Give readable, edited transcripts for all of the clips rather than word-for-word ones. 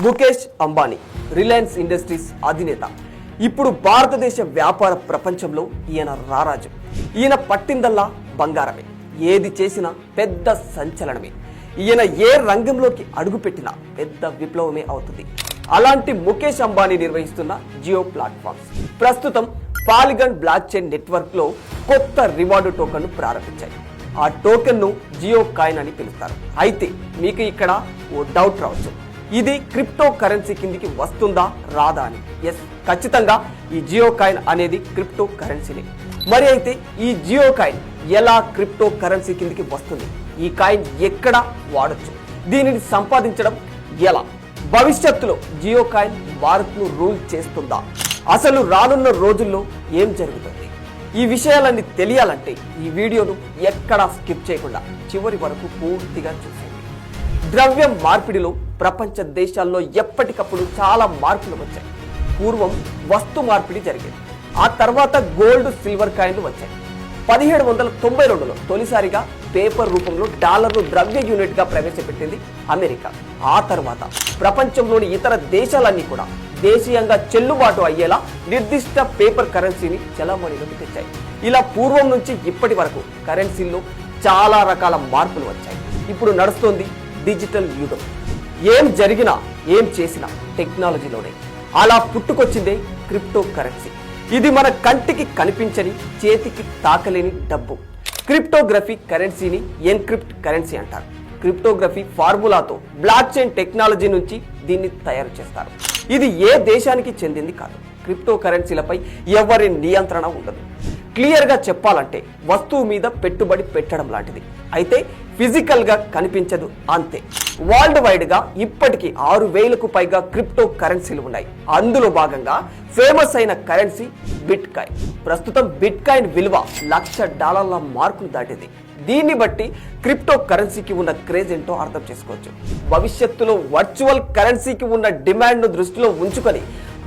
Mukesh Ambani Reliance industries అధినేత. ఇప్పుడు భారతదేశ వ్యాపార ప్రపంచంలో ఈయన రారాజు. ఈయన పట్టిందల్లా బంగారమే, ఏది చేసినా పెద్ద సంచలనమే. ఈయన ఏ రంగంలోకి అడుగుపెట్టినా పెద్ద విప్లవమే అవుతుంది. అలాంటి ముఖేష్ అంబానీ నిర్వహిస్తున్న జియో ప్లాట్ఫామ్స్ ప్రస్తుతం పాలిగన్ బ్లాక్ చైన్ నెట్వర్క్ లో కొత్త రివార్డు టోకెన్ ను ప్రారంభించాయి. ఆ టోకెన్ ను జియో కాయిన్ అని పిలుస్తారు. అయితే మీకు ఇక్కడ ఓ డౌట్ రావచ్చు, ఇది క్రిప్టో కరెన్సీ కిందికి వస్తుందా రాదా అని. ఎస్, ఖచ్చితంగా ఈ జియో కాయిన్ అనేది క్రిప్టో కరెన్సీనే. మరి అయితే ఈ జియో కాయిన్ ఎలా క్రిప్టో కరెన్సీ కిందికి వస్తుంది? ఈ కాయిన్ ఎక్కడ వాడొచ్చు? దీనిని సంపాదించడం ఎలా? భవిష్యత్తులో జియో కాయిన్ భారత్ ను రూల్ చేస్తుందా? అసలు రానున్న రోజుల్లో ఏం జరుగుతుంది? ఈ విషయాలన్నీ తెలియాలంటే ఈ వీడియోను ఎక్కడా స్కిప్ చేయకుండా చివరి వరకు పూర్తిగా చూసేయండి. ద్రవ్యం మార్పిడిలో ప్రపంచ దేశాల్లో ఎప్పటికప్పుడు చాలా మార్పులు వచ్చాయి. పూర్వం వస్తు మార్పిడి జరిగేది, ఆ తర్వాత గోల్డ్ సిల్వర్ కాయిన్లు వచ్చాయి. 1792లో తొలిసారిగా పేపర్ రూపంలో డాలర్ను ద్రవ్య యూనిట్ గా ప్రవేశపెట్టింది అమెరికా. ఆ తర్వాత ప్రపంచంలోని ఇతర దేశాలన్నీ కూడా దేశీయంగా చెల్లుబాటు అయ్యేలా నిర్దిష్ట పేపర్ కరెన్సీని చలామణిలోకి తెచ్చాయి. ఇలా పూర్వం నుంచి ఇప్పటి వరకు కరెన్సీల్లో చాలా రకాల మార్పులు వచ్చాయి. ఇప్పుడు నడుస్తోంది డిజిటల్ యుగం. ఏం జరిగినా ఏం చేసినా టెక్నాలజీలోనే. అలా పుట్టుకొచ్చిందే క్రిప్టో కరెన్సీ. ఇది మన కంటికి కనిపించని, చేతికి తాకలేని డబ్బు. క్రిప్టోగ్రఫీ కరెన్సీని ఎన్క్రిప్ట్ కరెన్సీ అంటారు. క్రిప్టోగ్రఫీ ఫార్ములాతో బ్లాక్ చైన్ టెక్నాలజీ నుంచి దీన్ని తయారు చేస్తారు. ఇది ఏ దేశానికి చెందింది కాదు. క్రిప్టో కరెన్సీలపై ఎవరి నియంత్రణ ఉండదు. క్లియర్ గా చెప్పాలంటే వస్తువు మీద పెట్టుబడి పెట్టడం లాంటిది. అయితే ఫిజికల్ గా కనిపించదు, అంతే. వరల్డ్ వైడ్ గా ఇప్పటికీ 6000కు పైగా క్రిప్టో కరెన్సీలు ఉన్నాయి. అందులో భాగంగా ఫేమస్ అయిన కరెన్సీ బిట్ కాయిన్. ప్రస్తుతం బిట్ కాయిన్ విలువ $1,00,000 మార్కులు దాటింది. దీన్ని బట్టి క్రిప్టో కరెన్సీకి ఉన్న క్రేజ్ ఏంటో అర్థం చేసుకోవచ్చు. భవిష్యత్తులో వర్చువల్ కరెన్సీకి ఉన్న డిమాండ్ ను దృష్టిలో ఉంచుకొని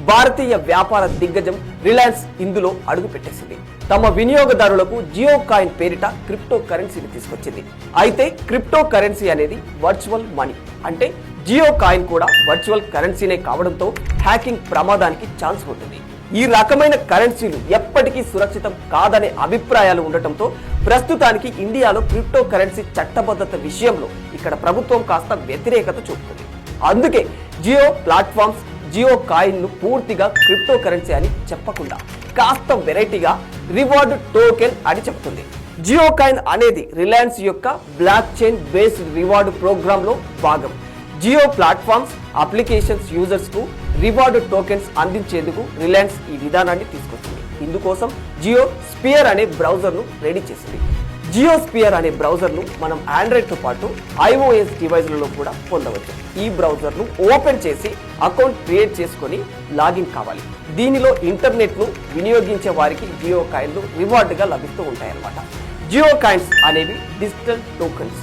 భారతీయ వ్యాపార దిగ్గజం రిలయన్స్ ఇందులో అడుగు పెట్టేసింది. తమ వినియోగదారులకు జియో కాయిన్ పేరిట క్రిప్టో కరెన్సీని తీసుకొచ్చింది. అయితే క్రిప్టో కరెన్సీ అనేది వర్చువల్ మనీ, అంటే జియో కాయిన్ కూడా వర్చువల్ కరెన్సీనే కావడంతో హ్యాకింగ్ ప్రమాదానికి ఛాన్స్ ఉంటుంది. ఈ రకమైన కరెన్సీలు ఎప్పటికీ సురక్షితం కాదనే అభిప్రాయాలు ఉండటంతో ప్రస్తుతానికి ఇండియాలో క్రిప్టో కరెన్సీ చట్టబద్ధత విషయంలో ఇక్కడ ప్రభుత్వం కాస్త వ్యతిరేకత చూపుతుంది. అందుకే జియో ప్లాట్ఫామ్స్ జియో కాయిన్ ను పూర్తిగా క్రిప్టో కరెన్సీ అని చెప్పకుండా కాస్త వెరైటీగా రివార్డ్ టోకెన్ అని చెప్తుంది. జియో కాయిన్ అనేది రిలయన్స్ యొక్క blockchain based reward program లో భాగం. జియో ప్లాట్ఫామ్స్ అప్లికేషన్స్ యూజర్స్ కు రివార్డ్ టోకెన్స్ అందించేందుకు రిలయన్స్ ఈ విధానాన్ని తీసుకొచ్చింది. ఇందుకోసం జియో స్పియర్ అనే బ్రౌజర్ ను రెడీ చేసింది. జియో స్పియర్ అనే బ్రౌజర్ ను మనం ఆండ్రాయిడ్ తో పాటు iOS డివైస్లలో కూడా పొందవచ్చు. ఈ బ్రౌజర్ ను ఓపెన్ చేసి అకౌంట్ క్రియేట్ చేసుకొని లాగిన్ కావాలి. దీనిలో ఇంటర్నెట్ ను వినియోగించే వారికి జియో కాయిన్లు రివార్డ్ గా లభిస్తూ ఉంటాయన్నమాట. జియో కాయిన్స్ అనేవి డిజిటల్ టోకెన్స్.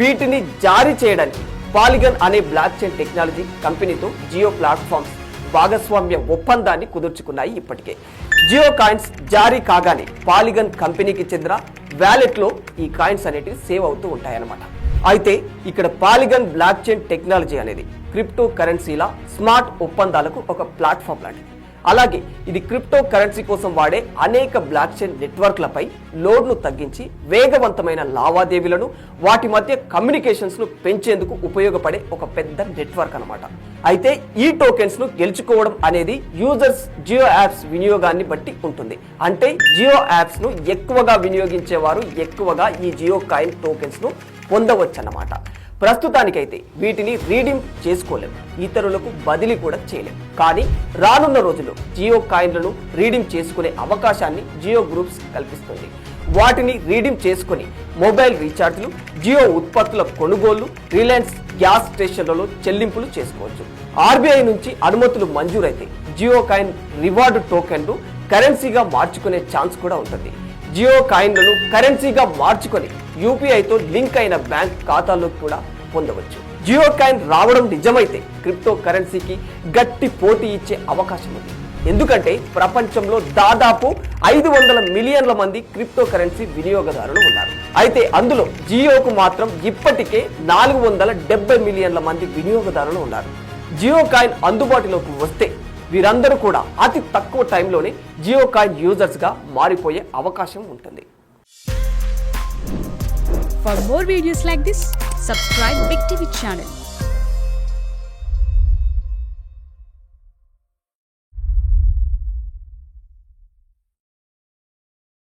వీటిని జారీ చేయడానికి పాలిగన్ అనే బ్లాక్ చైన్ టెక్నాలజీ కంపెనీతో జియో ప్లాట్ఫామ్స్ భాగస్వామ్య ఒప్పందాన్ని కుదుర్చుకున్నాయి. ఇప్పటికే జియో కాయిన్స్ జారీ కాగానే పాలిగన్ కంపెనీకి చెందిన వ్యాలెట్ లో ఈ కాయిన్స్ అనేటివి సేవ్ అవుతూ ఉంటాయన్నమాట. అయితే ఇక్కడ పాలిగన్ బ్లాక్ చైన్ టెక్నాలజీ అనేది క్రిప్టో కరెన్సీల స్మార్ట్ ఒప్పందాలకు ఒక ప్లాట్ఫామ్ లాంటిది. అలాగే ఇది క్రిప్టో కరెన్సీ కోసం వాడే అనేక బ్లాక్ చైన్ నెట్వర్క్లపై లోడ్ను తగ్గించి వేగవంతమైన లావాదేవీలను, వాటి మధ్య కమ్యూనికేషన్స్ ను పెంచేందుకు ఉపయోగపడే ఒక పెద్ద నెట్వర్క్ అన్నమాట. అయితే ఈ టోకెన్స్ ను గెలుచుకోవడం అనేది యూజర్స్ జియో యాప్స్ వినియోగాన్ని బట్టి ఉంటుంది. అంటే జియో యాప్స్ ను ఎక్కువగా వినియోగించేవారు ఎక్కువగా ఈ జియో కాయిన్ టోకెన్స్ ను పొందవచ్చన్నమాట. ప్రస్తుతానికైతే వీటిని రీడీమ్ చేసుకోలేం, ఇతరులకు బదిలీ కూడా చేయలేం. కానీ రానున్న రోజుల్లో జియో కాయిన్లను రీడీమ్ చేసుకునే అవకాశాన్ని జియో గ్రూప్స్ కల్పిస్తుంది. వాటిని రీడీమ్ చేసుకుని మొబైల్ రీఛార్జ్లు, జియో ఉత్పత్తుల కొనుగోళ్లు, రిలయన్స్ గ్యాస్ స్టేషన్లలో చెల్లింపులు చేసుకోవచ్చు. ఆర్బీఐ నుంచి అనుమతులు మంజూరైతే జియో కాయిన్ రివార్డు టోకెన్లు కరెన్సీగా మార్చుకునే ఛాన్స్ కూడా ఉంటుంది. జియో కాయిన్లను కరెన్సీగా మార్చుకొని యూపీఐతో లింక్ అయిన బ్యాంక్ ఖాతాలోకి కూడా పొందవచ్చు. జియో కాయిన్ రావడం నిజమైతే క్రిప్టో కరెన్సీకి గట్టి పోటీ ఇచ్చే అవకాశం ఉంది. ఎందుకంటే ప్రపంచంలో దాదాపు 500 మిలియన్ల మంది క్రిప్టో కరెన్సీ వినియోగదారులు ఉన్నారు. అయితే అందులో జియోకు మాత్రం ఇప్పటికే 470 మిలియన్ల మంది వినియోగదారులు ఉన్నారు. జియో కాయిన్ అందుబాటులోకి వస్తే వీరందరూ కూడా అతి తక్కువ టైంలోనే జియో కాయిన్ యూజర్స్గా మారిపోయే అవకాశం ఉంటుంది. For more videos like this, subscribe Big TV channel.